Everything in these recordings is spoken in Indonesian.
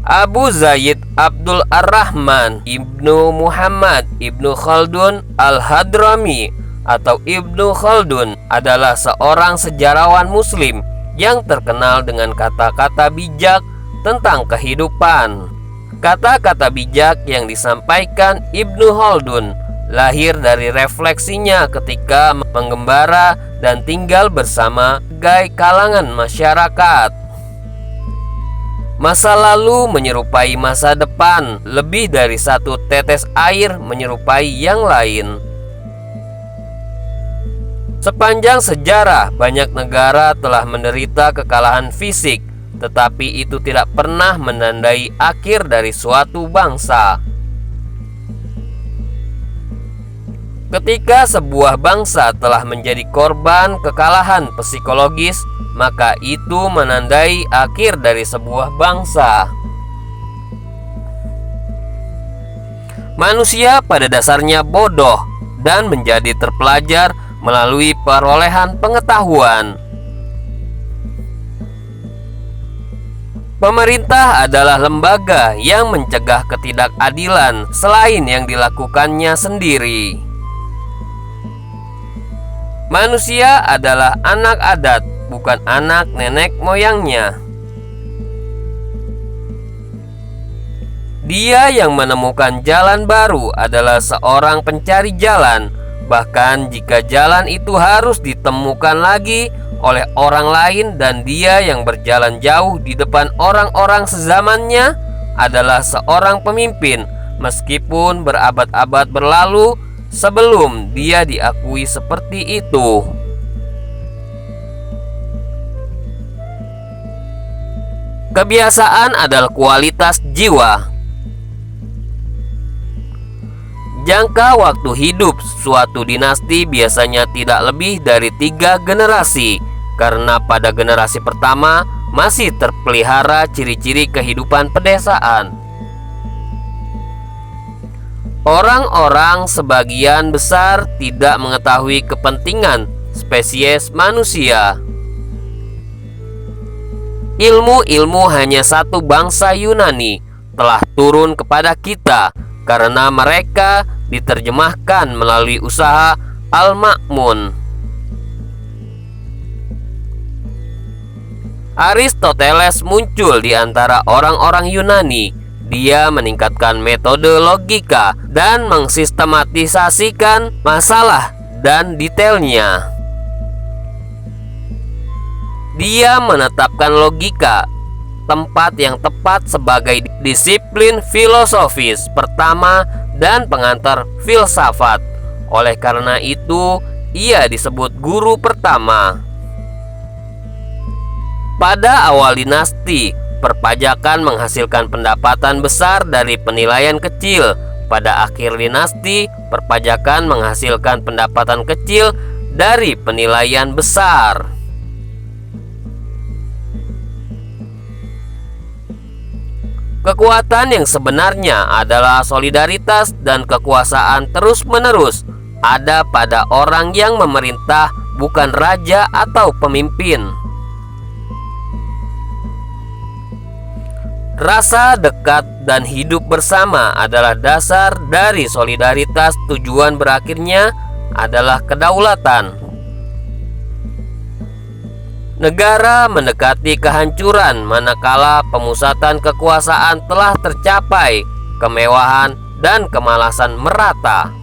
Abu Zaid Abdul Ar-Rahman Ibnu Muhammad Ibnu Khaldun Al-Hadrami atau Ibnu Khaldun adalah seorang sejarawan muslim yang terkenal dengan kata-kata bijak tentang kehidupan. Kata-kata bijak yang disampaikan Ibnu Khaldun lahir dari refleksinya ketika menggembara dan tinggal bersama berbagai kalangan masyarakat. Masa lalu menyerupai masa depan, lebih dari satu tetes air menyerupai yang lain. Sepanjang sejarah, banyak negara telah menderita kekalahan fisik, tetapi itu tidak pernah menandai akhir dari suatu bangsa. Ketika sebuah bangsa telah menjadi korban kekalahan psikologis, maka itu menandai akhir dari sebuah bangsa. Manusia pada dasarnya bodoh dan menjadi terpelajar melalui perolehan pengetahuan. Pemerintah adalah lembaga yang mencegah ketidakadilan selain yang dilakukannya sendiri. Manusia adalah anak adat, bukan anak nenek moyangnya. Dia yang menemukan jalan baru adalah seorang pencari jalan, bahkan jika jalan itu harus ditemukan lagi oleh orang lain dan dia yang berjalan jauh di depan orang-orang sezamannya adalah seorang pemimpin, meskipun berabad-abad berlalu sebelum dia diakui seperti itu. Kebiasaan adalah kualitas jiwa. Jangka waktu hidup suatu dinasti biasanya tidak lebih dari 3 generasi, karena pada generasi pertama masih terpelihara ciri-ciri kehidupan pedesaan. Orang-orang sebagian besar tidak mengetahui kepentingan spesies manusia. Ilmu-ilmu hanya satu bangsa Yunani telah turun kepada kita karena mereka diterjemahkan melalui usaha Al-Ma'mun. Aristoteles muncul di antara orang-orang Yunani. Dia meningkatkan metode logika dan mengsistematisasikan masalah dan detailnya. Dia menetapkan logika, tempat yang tepat sebagai disiplin filosofis pertama dan pengantar filsafat. Oleh karena itu, ia disebut guru pertama. Pada awal dinasti, perpajakan menghasilkan pendapatan besar dari penilaian kecil. Pada akhir dinasti, perpajakan menghasilkan pendapatan kecil dari penilaian besar. Kekuatan yang sebenarnya adalah solidaritas dan kekuasaan terus-menerus ada pada orang yang memerintah, bukan raja atau pemimpin. Rasa dekat dan hidup bersama adalah dasar dari solidaritas. Tujuan berakhirnya adalah kedaulatan. Negara mendekati kehancuran manakala pemusatan kekuasaan telah tercapai, kemewahan dan kemalasan merata.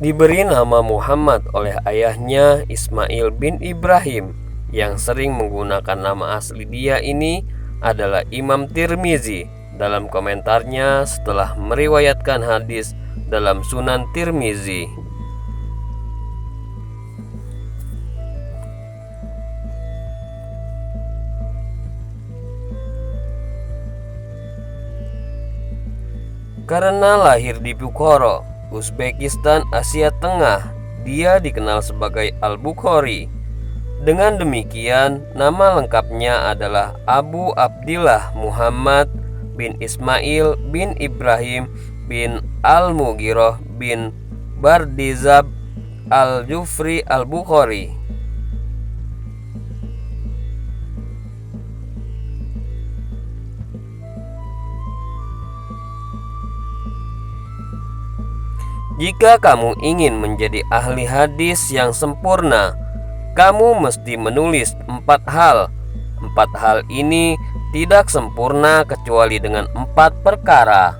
Diberi nama Muhammad oleh ayahnya Ismail bin Ibrahim. Yang sering menggunakan nama asli dia ini adalah Imam Tirmizi dalam komentarnya setelah meriwayatkan hadis dalam Sunan Tirmizi. Karena lahir di Bukhara, Uzbekistan, Asia Tengah, dia dikenal sebagai Al-Bukhari. Dengan demikian, nama lengkapnya adalah Abu Abdillah Muhammad bin Ismail bin Ibrahim bin Al-Mughirah bin Bardizab Al-Jufri Al-Bukhari. Jika kamu ingin menjadi ahli hadis yang sempurna, kamu mesti menulis 4 hal. 4 hal ini tidak sempurna kecuali dengan 4 perkara.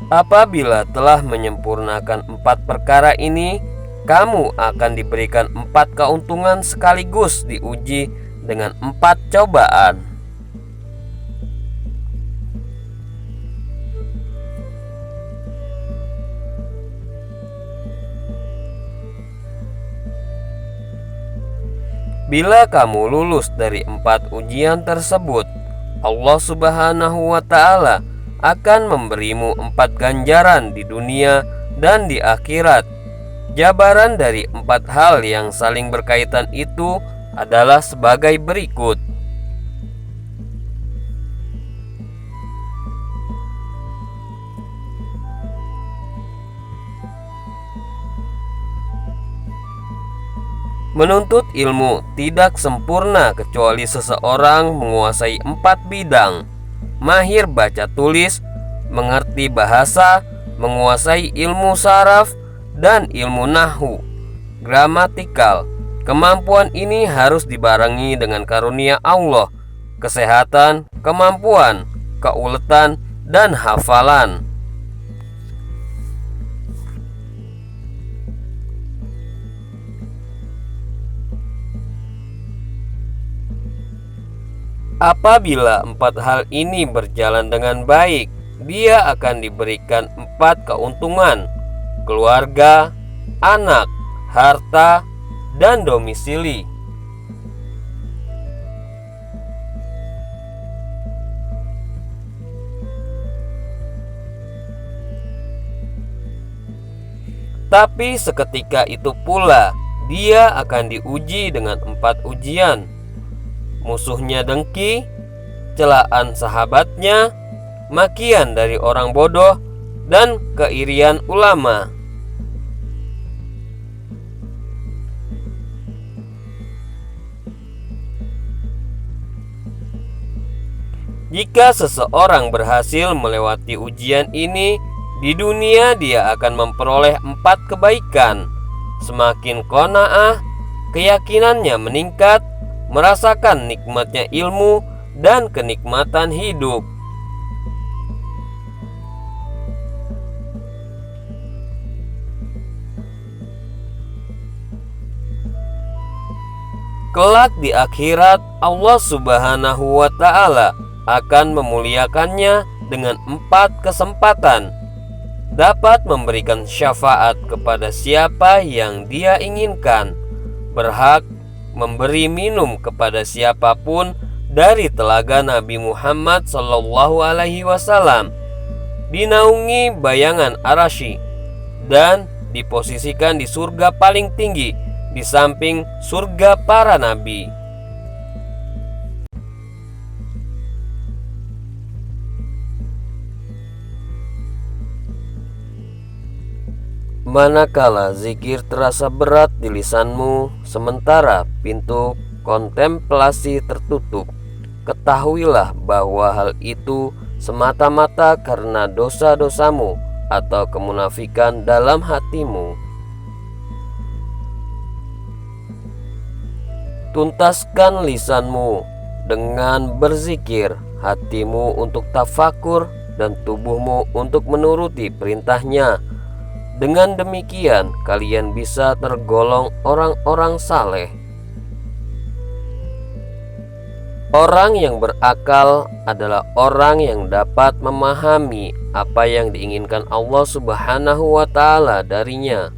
Apabila telah menyempurnakan 4 perkara ini, kamu akan diberikan 4 keuntungan sekaligus diuji dengan 4 cobaan. Bila kamu lulus dari 4 ujian tersebut, Allah Subhanahu wa Ta'ala akan memberimu 4 ganjaran di dunia dan di akhirat. Jabaran dari 4 hal yang saling berkaitan itu adalah sebagai berikut. Menuntut ilmu tidak sempurna kecuali seseorang menguasai 4 bidang: mahir baca tulis, mengerti bahasa, menguasai ilmu saraf, dan ilmu nahwu, gramatikal. Kemampuan ini harus dibarengi dengan karunia Allah, kesehatan, kemampuan, keuletan, dan hafalan. Apabila 4 hal ini berjalan dengan baik, dia akan diberikan 4 keuntungan: keluarga, anak, harta, dan domisili. Tapi seketika itu pula dia akan diuji dengan 4 ujian: musuhnya dengki, celaan sahabatnya, makian dari orang bodoh, dan keirian ulama. Jika seseorang berhasil melewati ujian ini, di dunia dia akan memperoleh 4 kebaikan. Semakin qanaah, keyakinannya meningkat, merasakan nikmatnya ilmu dan kenikmatan hidup. Kelak di akhirat, Allah Subhanahu wa Ta'ala akan memuliakannya dengan 4 kesempatan: dapat memberikan syafaat kepada siapa yang dia inginkan, berhak memberi minum kepada siapapun dari telaga Nabi Muhammad SAW, dinaungi bayangan Arasy, dan diposisikan di surga paling tinggi di samping surga para nabi. Manakala zikir terasa berat di lisanmu, sementara pintu kontemplasi tertutup, ketahuilah bahwa hal itu semata-mata karena dosa-dosamu atau kemunafikan dalam hatimu. Tuntaskan lisanmu dengan berzikir, hatimu untuk tafakur, dan tubuhmu untuk menuruti perintahnya. Dengan demikian, kalian bisa tergolong orang-orang saleh. Orang yang berakal adalah orang yang dapat memahami apa yang diinginkan Allah Subhanahu wa Ta'ala darinya.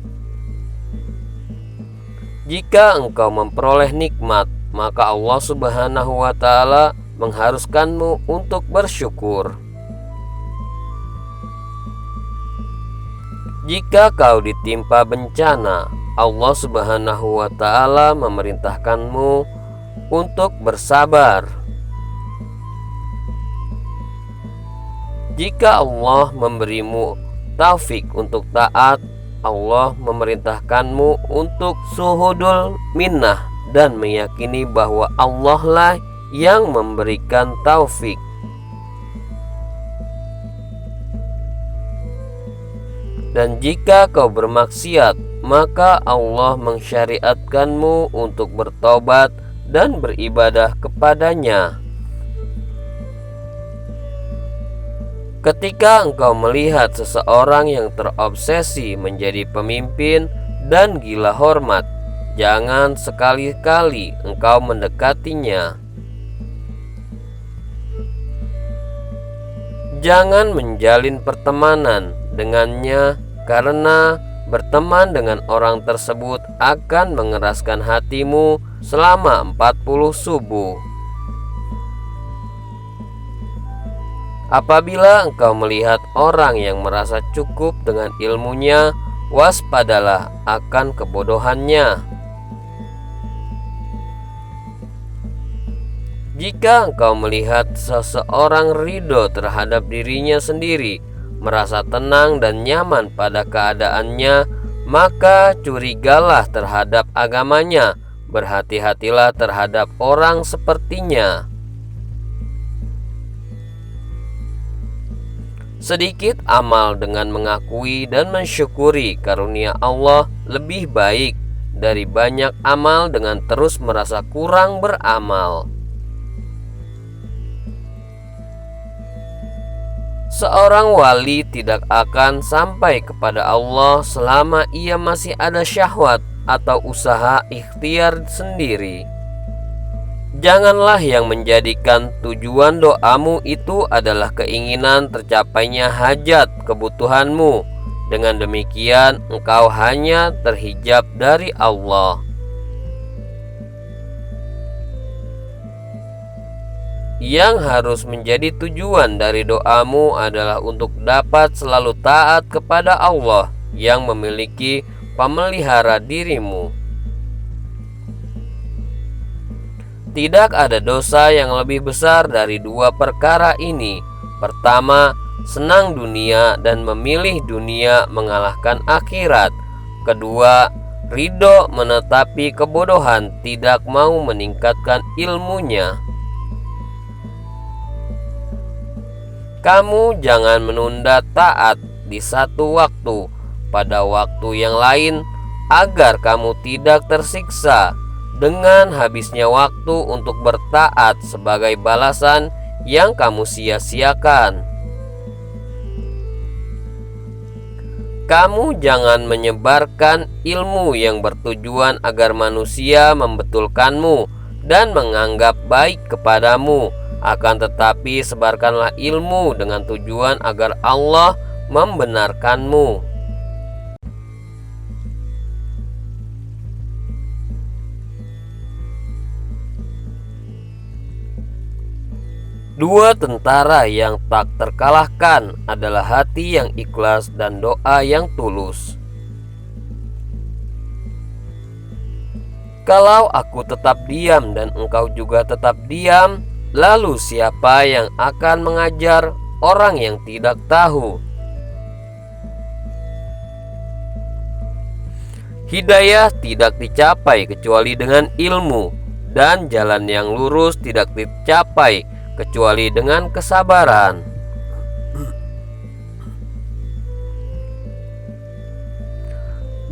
Jika engkau memperoleh nikmat, maka Allah Subhanahu wa Ta'ala mengharuskanmu untuk bersyukur. Jika kau ditimpa bencana, Allah Subhanahu wa Ta'ala memerintahkanmu untuk bersabar. Jika Allah memberimu taufik untuk taat, Allah memerintahkanmu untuk suhudul minnah dan meyakini bahwa Allah lah yang memberikan taufik. Dan jika kau bermaksiat, maka Allah mensyariatkanmu untuk bertobat dan beribadah kepadanya. Ketika engkau melihat seseorang yang terobsesi menjadi pemimpin dan gila hormat, jangan sekali-kali engkau mendekatinya. Jangan menjalin pertemanan dengannya, karena berteman dengan orang tersebut akan mengeraskan hatimu selama 40 subuh. Apabila engkau melihat orang yang merasa cukup dengan ilmunya, waspadalah akan kebodohannya. Jika engkau melihat seseorang ridho terhadap dirinya sendiri, merasa tenang dan nyaman pada keadaannya, maka curigalah terhadap agamanya. Berhati-hatilah terhadap orang sepertinya. Sedikit amal dengan mengakui dan mensyukuri karunia Allah lebih baik dari banyak amal dengan terus merasa kurang beramal. Seorang wali tidak akan sampai kepada Allah selama ia masih ada syahwat atau usaha ikhtiar sendiri. Janganlah yang menjadikan tujuan doamu itu adalah keinginan tercapainya hajat kebutuhanmu. Dengan demikian engkau hanya terhijab dari Allah. Yang harus menjadi tujuan dari doamu adalah untuk dapat selalu taat kepada Allah yang memiliki pemelihara dirimu. Tidak ada dosa yang lebih besar dari dua perkara ini. Pertama, senang dunia dan memilih dunia mengalahkan akhirat. Kedua, ridho menetapi kebodohan, tidak mau meningkatkan ilmunya. Kamu jangan menunda taat di satu waktu pada waktu yang lain, agar kamu tidak tersiksa dengan habisnya waktu untuk bertaat sebagai balasan yang kamu sia-siakan. Kamu jangan menyebarkan ilmu yang bertujuan agar manusia membetulkanmu dan menganggap baik kepadamu. Akan tetapi sebarkanlah ilmu dengan tujuan agar Allah membenarkanmu. Dua tentara yang tak terkalahkan adalah hati yang ikhlas dan doa yang tulus. Kalau aku tetap diam dan engkau juga tetap diam, lalu siapa yang akan mengajar orang yang tidak tahu? Hidayah tidak dicapai kecuali dengan ilmu, dan jalan yang lurus tidak dicapai kecuali dengan kesabaran.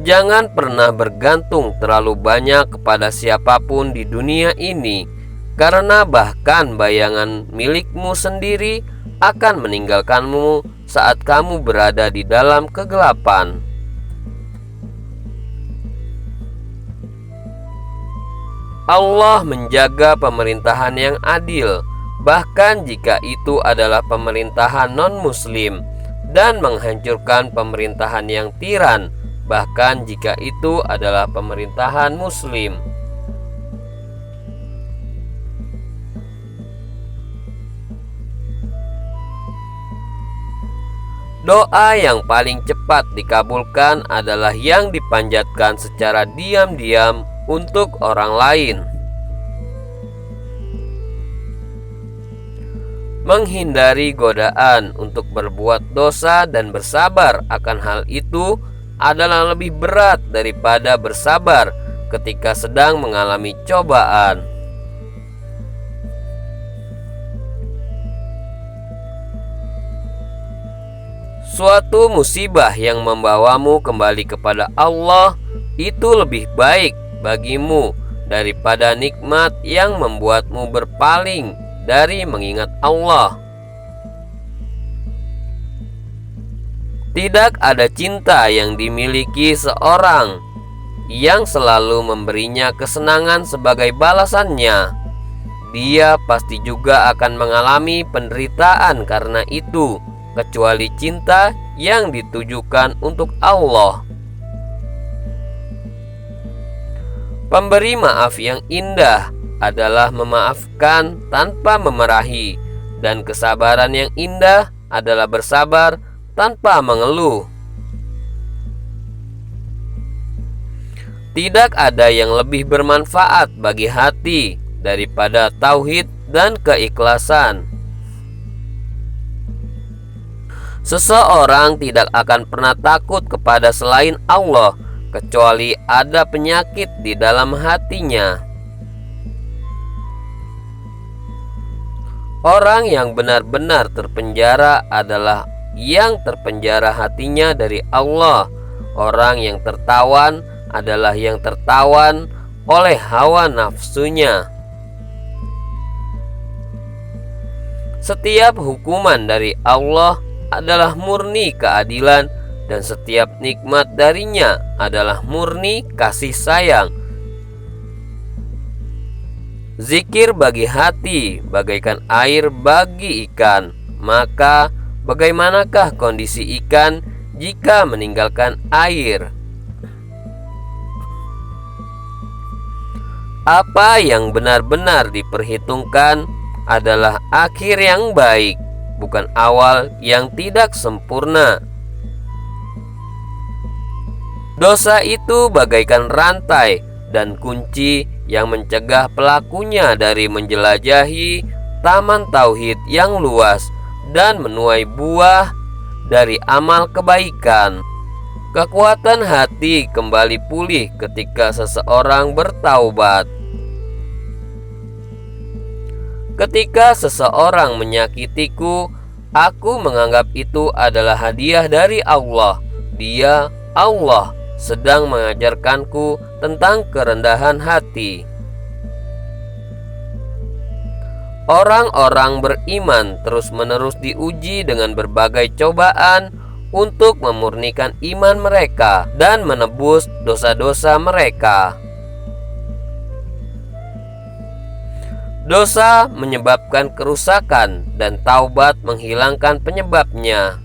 Jangan pernah bergantung terlalu banyak kepada siapapun di dunia ini, karena bahkan bayangan milikmu sendiri akan meninggalkanmu saat kamu berada di dalam kegelapan. Allah menjaga pemerintahan yang adil, bahkan jika itu adalah pemerintahan non-muslim, dan menghancurkan pemerintahan yang tiran, bahkan jika itu adalah pemerintahan muslim. Doa yang paling cepat dikabulkan adalah yang dipanjatkan secara diam-diam untuk orang lain. Menghindari godaan untuk berbuat dosa dan bersabar akan hal itu adalah lebih berat daripada bersabar ketika sedang mengalami cobaan. Suatu musibah yang membawamu kembali kepada Allah itu lebih baik bagimu daripada nikmat yang membuatmu berpaling dari mengingat Allah. Tidak ada cinta yang dimiliki seorang yang selalu memberinya kesenangan sebagai balasannya. Dia pasti juga akan mengalami penderitaan karena itu, kecuali cinta yang ditujukan untuk Allah. Pemberi maaf yang indah adalah memaafkan tanpa memarahi, dan kesabaran yang indah adalah bersabar tanpa mengeluh. Tidak ada yang lebih bermanfaat bagi hati daripada tauhid dan keikhlasan. Seseorang tidak akan pernah takut kepada selain Allah kecuali ada penyakit di dalam hatinya. Orang yang benar-benar terpenjara adalah yang terpenjara hatinya dari Allah. Orang yang tertawan adalah yang tertawan oleh hawa nafsunya. Setiap hukuman dari Allah adalah murni keadilan, dan setiap nikmat darinya adalah murni kasih sayang. Zikir bagi hati bagaikan air bagi ikan. Maka bagaimanakah kondisi ikan jika meninggalkan air? Apa yang benar-benar diperhitungkan adalah akhir yang baik, bukan awal yang tidak sempurna. Dosa itu bagaikan rantai dan kunci yang mencegah pelakunya dari menjelajahi taman tauhid yang luas dan menuai buah dari amal kebaikan. Kekuatan hati kembali pulih ketika seseorang bertaubat. Ketika seseorang menyakitiku, aku menganggap itu adalah hadiah dari Allah. Dia, Allah, sedang mengajarkanku tentang kerendahan hati. Orang-orang beriman terus-menerus diuji dengan berbagai cobaan untuk memurnikan iman mereka dan menebus dosa-dosa mereka. Dosa menyebabkan kerusakan dan taubat menghilangkan penyebabnya.